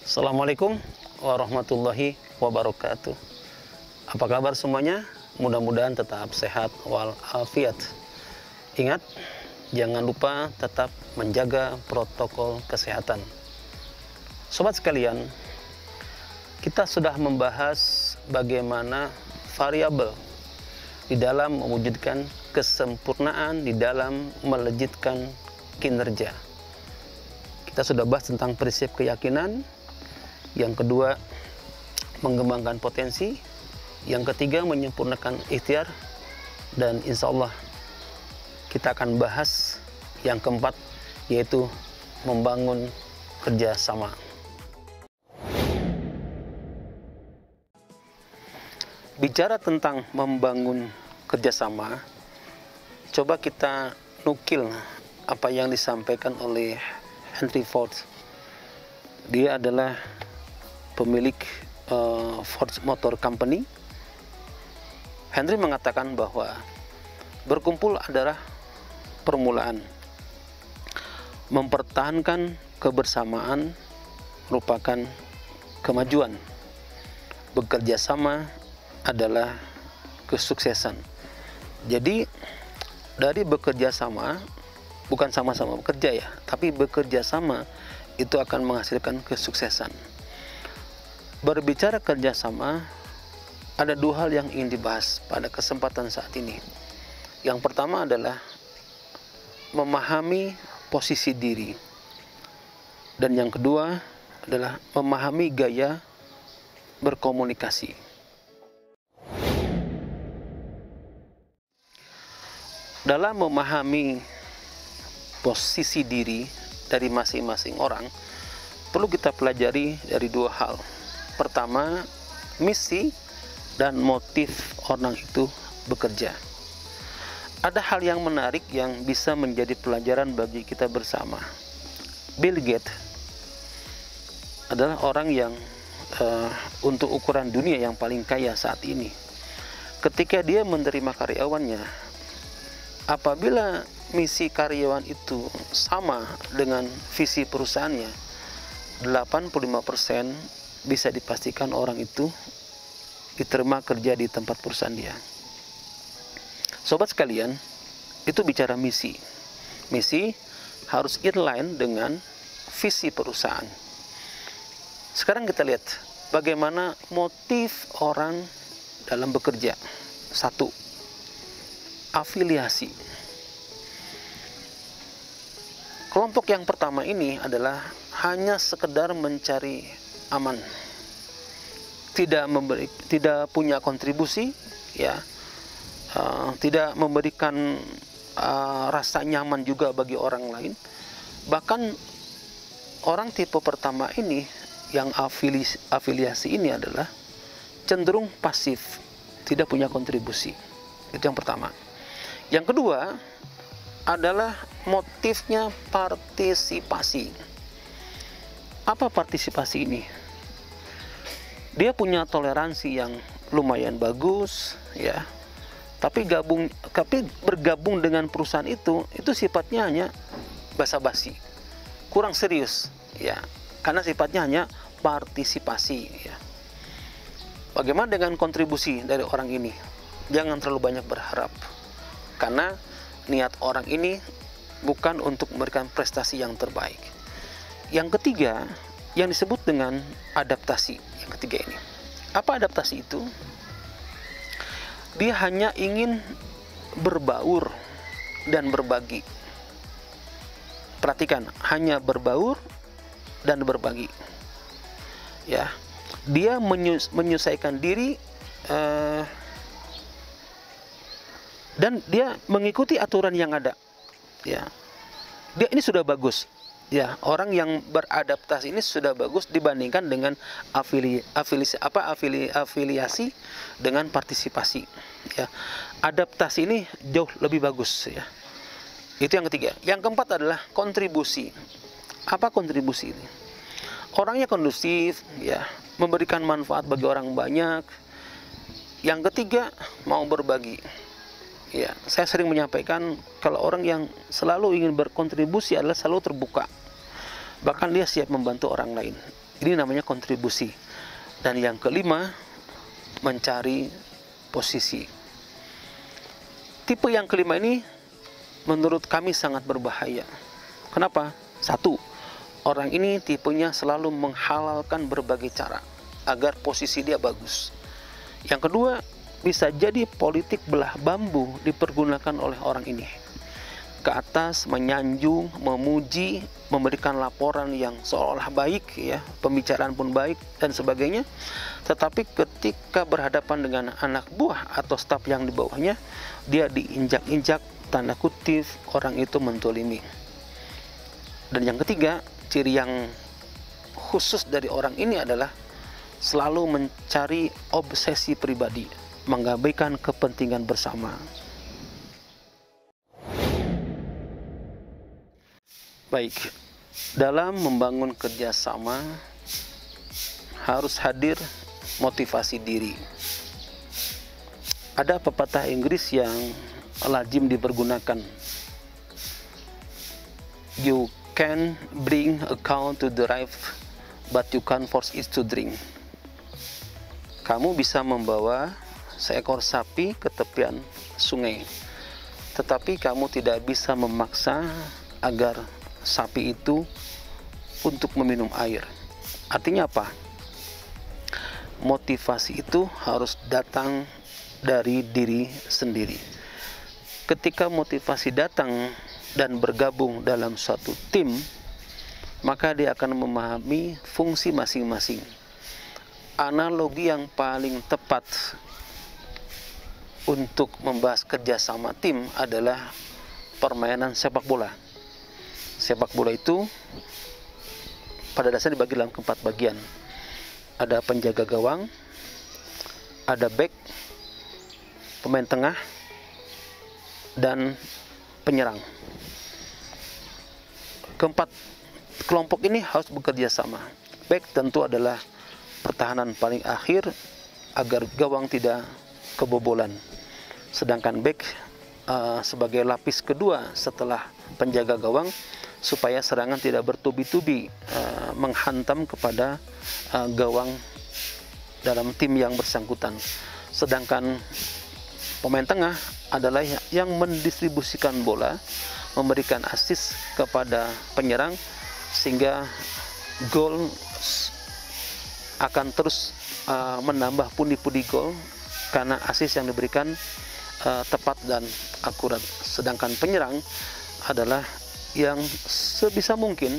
Assalamualaikum warahmatullahi wabarakatuh. Apa kabar semuanya? Mudah-mudahan tetap sehat walafiat. Ingat, jangan lupa tetap menjaga protokol kesehatan. Sobat sekalian, kita sudah membahas bagaimana variabel di dalam mewujudkan kesempurnaan di dalam melejitkan kinerja. Kita sudah bahas tentang prinsip keyakinan. Yang kedua, mengembangkan potensi. Yang ketiga, menyempurnakan ikhtiar. Dan insya Allah kita akan bahas yang keempat, yaitu membangun kerjasama. Bicara tentang membangun kerjasama, coba kita nukil apa yang disampaikan oleh Henry Ford. Dia adalah pemilik Ford Motor Company. Henry mengatakan bahwa berkumpul adalah permulaan. Mempertahankan kebersamaan merupakan kemajuan. Bekerja sama adalah kesuksesan. Jadi dari bekerja sama, bukan sama-sama bekerja ya, tapi bekerja sama itu akan menghasilkan kesuksesan. Berbicara kerjasama, ada dua hal yang ingin dibahas pada kesempatan saat ini. Yang pertama adalah memahami posisi diri. Dan yang kedua adalah memahami gaya berkomunikasi. Dalam memahami posisi diri dari masing-masing orang, perlu kita pelajari dari dua hal. Pertama, misi dan motif orang itu bekerja. Ada hal yang menarik yang bisa menjadi pelajaran bagi kita bersama. Bill Gates adalah orang yang untuk ukuran dunia yang paling kaya saat ini. Ketika dia menerima karyawannya, apabila misi karyawan itu sama dengan visi perusahaannya, 85% bisa dipastikan orang itu diterima kerja di tempat perusahaan dia. Sobat sekalian, itu bicara misi. Misi harus inline dengan visi perusahaan. Sekarang kita lihat bagaimana motif orang dalam bekerja. Satu, afiliasi. Kelompok yang pertama ini adalah hanya sekedar mencari aman, tidak punya kontribusi, ya, tidak memberikan rasa nyaman juga bagi orang lain. Bahkan orang tipe pertama ini, yang afiliasi ini adalah cenderung pasif, tidak punya kontribusi. Itu yang pertama. Yang kedua adalah motifnya partisipasi. Apa partisipasi ini? Dia punya toleransi yang lumayan bagus, ya. Tapi bergabung dengan perusahaan itu sifatnya hanya basa-basi, kurang serius, ya. Karena sifatnya hanya partisipasi, ya. Bagaimana dengan kontribusi dari orang ini? Jangan terlalu banyak berharap, karena niat orang ini bukan untuk memberikan prestasi yang terbaik. Yang ketiga, yang disebut dengan adaptasi. Yang ketiga ini, apa adaptasi itu? Dia hanya ingin berbaur dan berbagi. Perhatikan, hanya berbaur dan berbagi. Ya, dia menyelesaikan diri dan dia mengikuti aturan yang ada. Ya, dia ini sudah bagus. Ya, orang yang beradaptasi ini sudah bagus dibandingkan dengan afiliasi dengan partisipasi. Ya, adaptasi ini jauh lebih bagus. Ya, itu yang ketiga. Yang keempat adalah kontribusi. Apa kontribusi ini? Orangnya kondusif, ya, memberikan manfaat bagi orang banyak. Yang ketiga, mau berbagi. Ya, saya sering menyampaikan kalau orang yang selalu ingin berkontribusi adalah selalu terbuka. Bahkan dia siap membantu orang lain. Ini namanya kontribusi. Dan yang kelima, mencari posisi. Tipe yang kelima ini menurut kami sangat berbahaya. Kenapa? Satu, orang ini tipenya selalu menghalalkan berbagai cara agar posisi dia bagus. Yang kedua, bisa jadi politik belah bambu dipergunakan oleh orang ini. Ke atas, menyanjung, memuji, memberikan laporan yang seolah baik, ya, pembicaraan pun baik dan sebagainya. Tetapi ketika berhadapan dengan anak buah atau staf yang di bawahnya, dia diinjak-injak, tanda kutip, orang itu mentolimi. Dan yang ketiga, ciri yang khusus dari orang ini adalah selalu mencari obsesi pribadi, mengabaikan kepentingan bersama. Baik, dalam membangun kerjasama harus hadir motivasi diri. Ada pepatah Inggris yang lazim dipergunakan. You can bring a cow to the river, but you can't force it to drink. Kamu bisa membawa seekor sapi ke tepian sungai, tetapi kamu tidak bisa memaksa agar sapi itu untuk meminum air. Artinya apa? Motivasi itu harus datang dari diri sendiri. Ketika motivasi datang dan bergabung dalam suatu tim, maka dia akan memahami fungsi masing-masing. Analogi yang paling tepat untuk membahas kerjasama tim adalah permainan sepak bola. Sepak bola itu pada dasarnya dibagi dalam 4 bagian. Ada penjaga gawang, ada back, pemain tengah, dan penyerang. Keempat kelompok ini harus bekerja sama. Back tentu adalah pertahanan paling akhir agar gawang tidak kebobolan. Sedangkan back sebagai lapis kedua setelah penjaga gawang, supaya serangan tidak bertubi-tubi menghantam kepada gawang dalam tim yang bersangkutan. Sedangkan pemain tengah adalah yang mendistribusikan bola, memberikan assist kepada penyerang, sehingga gol akan terus menambah pundi-pundi gol karena assist yang diberikan tepat dan akurat. Sedangkan penyerang adalah yang sebisa mungkin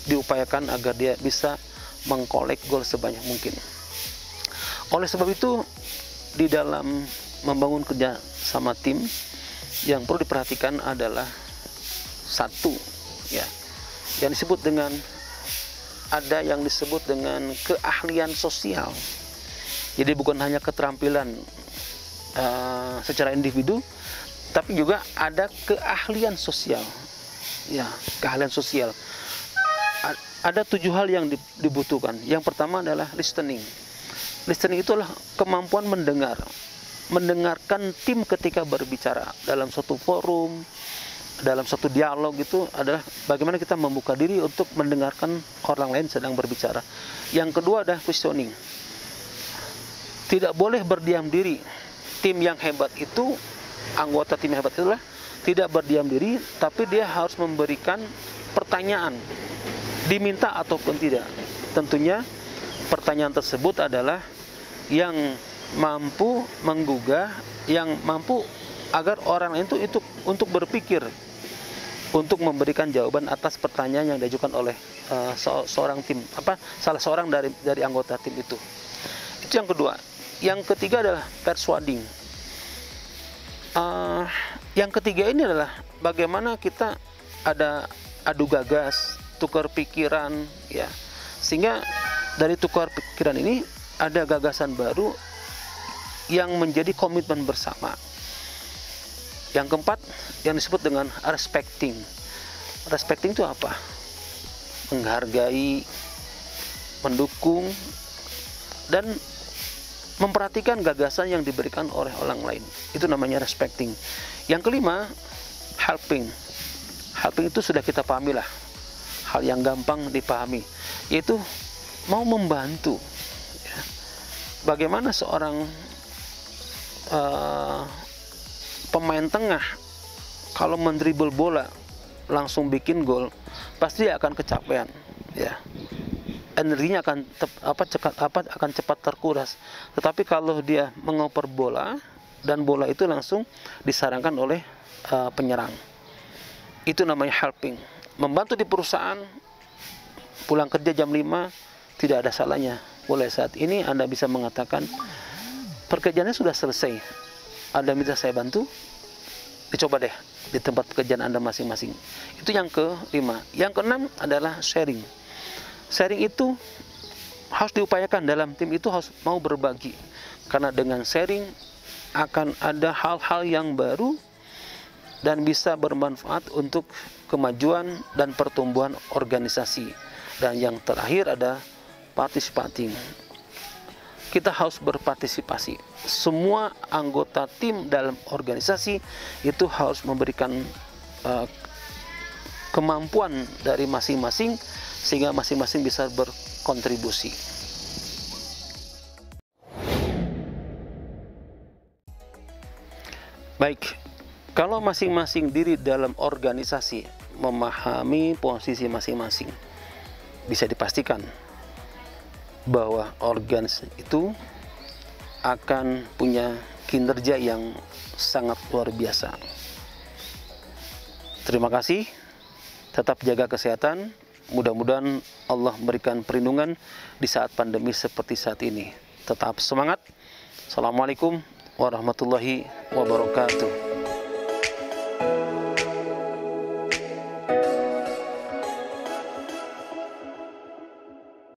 diupayakan agar dia bisa mengkolek gol sebanyak mungkin. Oleh sebab itu, di dalam membangun kerja sama tim, yang perlu diperhatikan adalah satu, ya, yang disebut dengan keahlian sosial. Jadi bukan hanya keterampilan secara individu, tapi juga ada keahlian sosial. Ya, keahlian sosial. Ada 7 hal yang dibutuhkan. Yang pertama adalah listening. Listening itulah kemampuan mendengarkan tim ketika berbicara dalam suatu forum, dalam suatu dialog. Itu adalah bagaimana kita membuka diri untuk mendengarkan orang lain sedang berbicara. Yang kedua adalah questioning. Tidak boleh berdiam diri. Tim yang hebat itu, anggota tim yang hebat itulah tidak berdiam diri, tapi dia harus memberikan pertanyaan, diminta ataupun tidak. Tentunya pertanyaan tersebut adalah yang mampu menggugah, yang mampu agar orang lain itu untuk berpikir, untuk memberikan jawaban atas pertanyaan yang diajukan oleh salah seorang dari anggota tim itu. Itu yang kedua. Yang ketiga adalah persuading. Yang ketiga ini adalah bagaimana kita ada adu gagas, tukar pikiran, ya. Sehingga dari tukar pikiran ini ada gagasan baru yang menjadi komitmen bersama. Yang keempat, yang disebut dengan respecting. Respecting itu apa? Menghargai, mendukung, dan memperhatikan gagasan yang diberikan oleh orang lain. Itu namanya respecting. Yang kelima, helping. Helping itu sudah kita pahami lah, hal yang gampang dipahami, yaitu mau membantu. Bagaimana seorang pemain tengah kalau mendribble bola langsung bikin gol, pasti dia akan kecapean, ya. Energinya akan cepat terkuras. Tetapi kalau dia mengoper bola dan bola itu langsung disarankan oleh penyerang, itu namanya helping. Membantu di perusahaan, pulang kerja jam 5 tidak ada salahnya. Mulai saat ini Anda bisa mengatakan, pekerjaannya sudah selesai, Anda minta saya bantu, dicoba deh di tempat pekerjaan Anda masing-masing. Itu yang kelima. Yang keenam adalah sharing. Sharing itu harus diupayakan, dalam tim itu harus mau berbagi. Karena dengan sharing akan ada hal-hal yang baru dan bisa bermanfaat untuk kemajuan dan pertumbuhan organisasi. Dan yang terakhir ada participating. Kita harus berpartisipasi. Semua anggota tim dalam organisasi itu harus memberikan kemampuan dari masing-masing, sehingga masing-masing bisa berkontribusi. Baik, kalau masing-masing diri dalam organisasi memahami posisi masing-masing, bisa dipastikan bahwa organisasi itu akan punya kinerja yang sangat luar biasa. Terima kasih, tetap jaga kesehatan. Mudah-mudahan Allah memberikan perlindungan di saat pandemi seperti saat ini. Tetap semangat. Assalamualaikum warahmatullahi wabarakatuh.